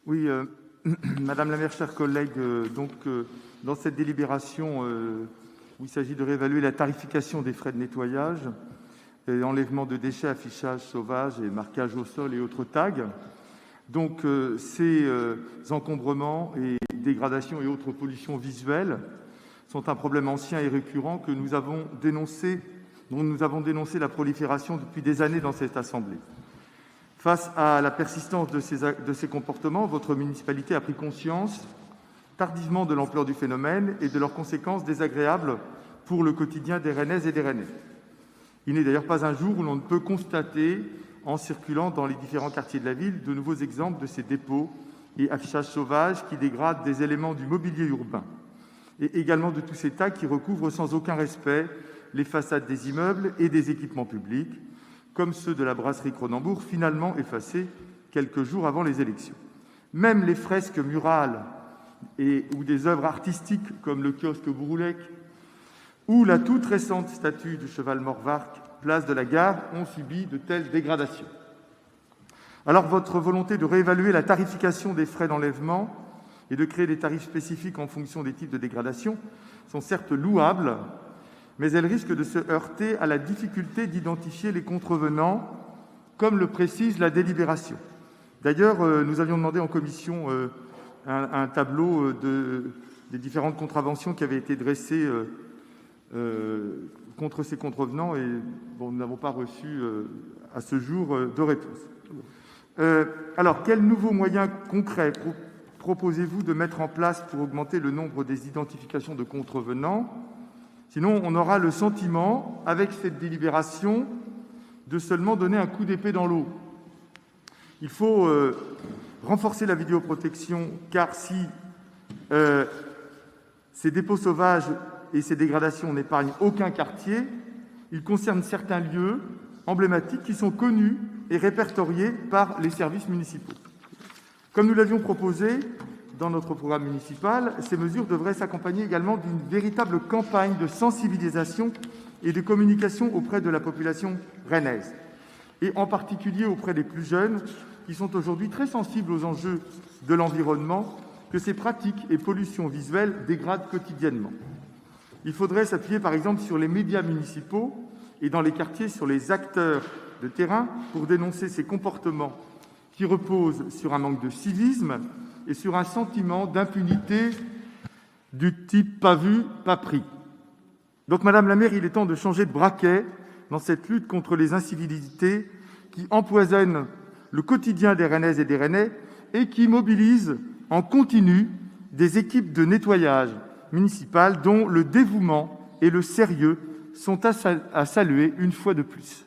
Oui, Madame la maire, chers collègues, dans cette délibération, où il s'agit de réévaluer la tarification des frais de nettoyage, et enlèvement de déchets, affichage sauvage et marquage au sol et autres tags. Ces encombrements et dégradations et autres pollutions visuelles sont un problème ancien et récurrent dont nous avons dénoncé la prolifération depuis des années dans cette assemblée. Face à la persistance de ces comportements, votre municipalité a pris conscience tardivement de l'ampleur du phénomène et de leurs conséquences désagréables pour le quotidien des Rennaises et des Rennais. Il n'est d'ailleurs pas un jour où l'on ne peut constater, en circulant dans les différents quartiers de la ville, de nouveaux exemples de ces dépôts et affichages sauvages qui dégradent des éléments du mobilier urbain, et également de tous ces tags qui recouvrent sans aucun respect les façades des immeubles et des équipements publics, comme ceux de la brasserie Cronenbourg, finalement effacés quelques jours avant les élections. Même les fresques murales ou des œuvres artistiques comme le kiosque Bouroulec ou la toute récente statue du cheval Morvark, place de la Gare, ont subi de telles dégradations. Alors votre volonté de réévaluer la tarification des frais d'enlèvement et de créer des tarifs spécifiques en fonction des types de dégradation sont certes louables, mais elle risque de se heurter à la difficulté d'identifier les contrevenants, comme le précise la délibération. D'ailleurs, nous avions demandé en commission un tableau des différentes contraventions qui avaient été dressées contre ces contrevenants, et nous n'avons pas reçu à ce jour de réponse. Alors, quels nouveaux moyens concrets proposez-vous de mettre en place pour augmenter le nombre des identifications de contrevenants ? Sinon, on aura le sentiment, avec cette délibération, de seulement donner un coup d'épée dans l'eau. Il faut renforcer la vidéoprotection, car si ces dépôts sauvages et ces dégradations n'épargnent aucun quartier, ils concernent certains lieux emblématiques qui sont connus et répertoriés par les services municipaux. Comme nous l'avions proposé dans notre programme municipal, ces mesures devraient s'accompagner également d'une véritable campagne de sensibilisation et de communication auprès de la population rennaise, et en particulier auprès des plus jeunes, qui sont aujourd'hui très sensibles aux enjeux de l'environnement que ces pratiques et pollutions visuelles dégradent quotidiennement. Il faudrait s'appuyer par exemple sur les médias municipaux et dans les quartiers sur les acteurs de terrain pour dénoncer ces comportements qui reposent sur un manque de civisme et sur un sentiment d'impunité du type « pas vu, pas pris ». Donc, Madame la maire, il est temps de changer de braquet dans cette lutte contre les incivilités qui empoisonnent le quotidien des Rennaises et des Rennais et qui mobilisent en continu des équipes de nettoyage municipales dont le dévouement et le sérieux sont à saluer une fois de plus.